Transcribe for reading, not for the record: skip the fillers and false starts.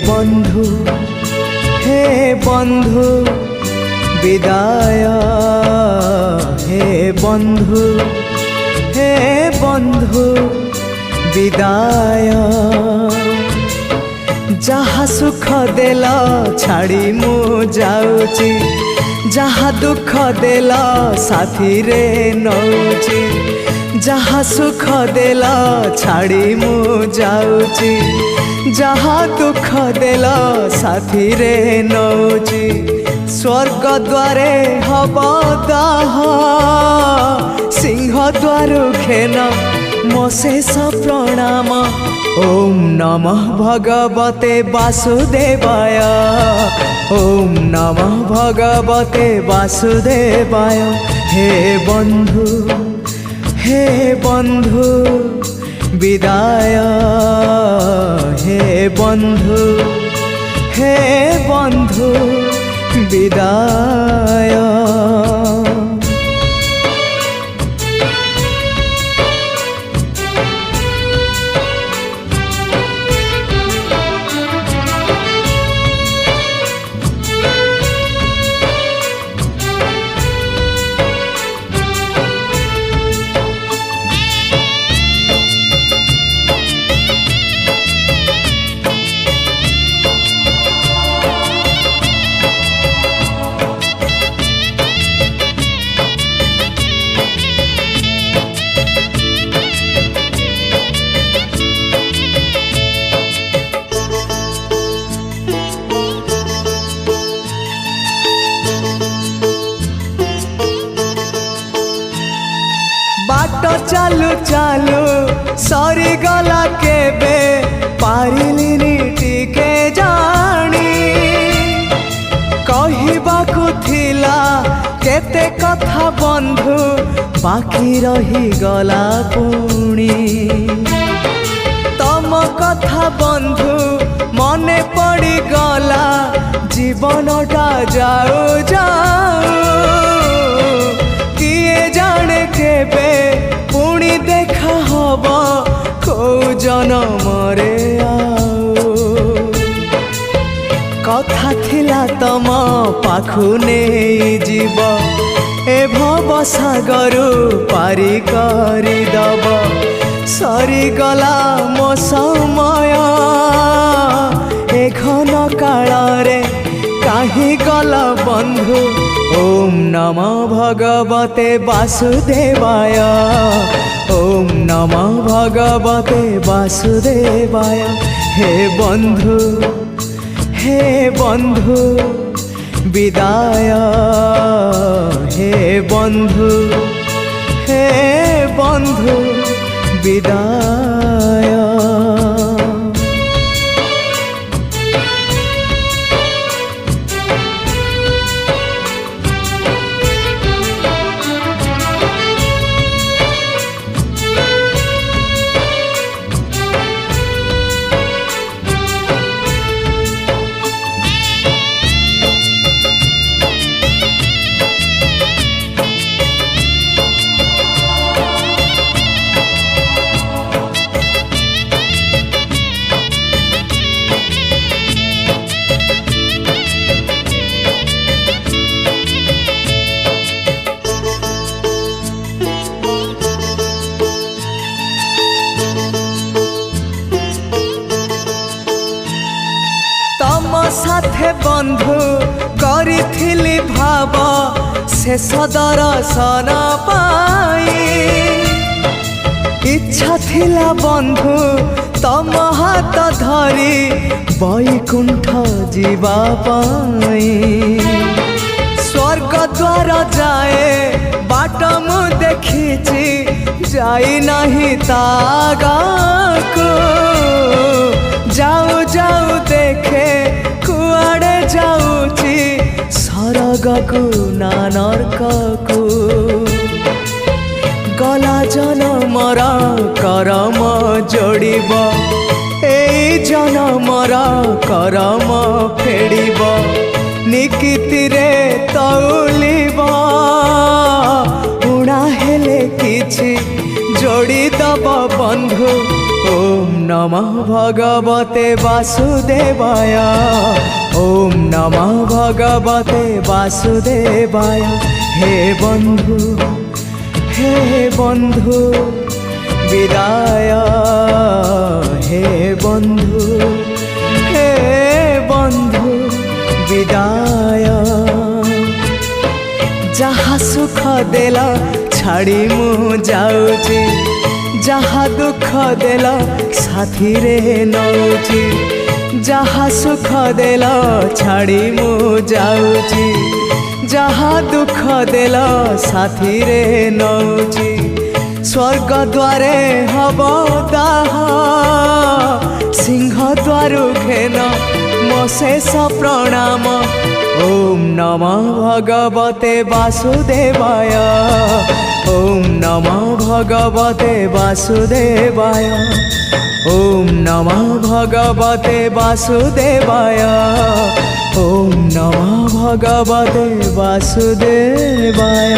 बंधु विदाय हे बंधु विदाय जहा सुख देला छाड़ी मु जाऊची जहा दुख देला साथी रे नौची जहा सुख देला छाड़ी मु जाऊची जहा दुख देला साथी रे नौची स्वर्ग द्वारे हब दाह सिंह द्वार खेन मो शेष प्रणाम ओम नमः भगवते वासुदेवाय ओम नमः भगवते वासुदेवाय हे बंधु विदाय हे बंधु विदाय बाट चालू चालू सरी गला केबे पारिलिनी टिके जानी कहिबाकु थिला केते कथा बंधु बाकी रही गला पुणी तम कथा बंधु मने पड़ी गला जीवनटा जाऊ जाऊ किए जाने केबे पुणी देखा हब को जनम रे कथा थिला तम पाखु नहीं जीव ए भव सागरु पारी करी दब सरी गला मो समय ए घन काल रे काहे गल बंधु ओम नमः भगवते वासुदेवाय ओम नमः भगवते वासुदेवाय हे बंधु विदाय हे बंधु विदाय साथे बंधु करिथिली भाव शेष दर्शन पाई इच्छा थिला बंधु तम हाथ धरी बैकुंठ जीवा पाई स्वर्ग द्वार जाए बाट मु देखिछि जाई नहीं तागाको जाऊ जाऊ देखे कुआड़े जाऊची सरगकु ना नरककु गला जनमर करम जोड़ब ए जनमर करम फेड़ब निकिति रे तौलिब उड़ा हेले किछि जोड़ी दब बंधु ओम नमः भगवते वासुदेवाय। ओम नमः भगवते वासुदेवाय। हे बंधु विदाय। हे बंधु विदाय। जहा सुख देला छाड़ी मु जाऊची, जहा दुख देला साथी रे नौची। जहा सुख देला छाड़ी मु जाऊची, जहा दुख देला साथी रे नौची। स्वर्ग द्वारे हब दाह, सिंह द्वारु घेन मो शेष प्रणाम। ओम नमः भगवते वासुदेवाय। ओम नमः भगवते वासुदेवाय। ओम नमः भगवते वासुदेवाय। ओम नमः भगवते वासुदेवाय।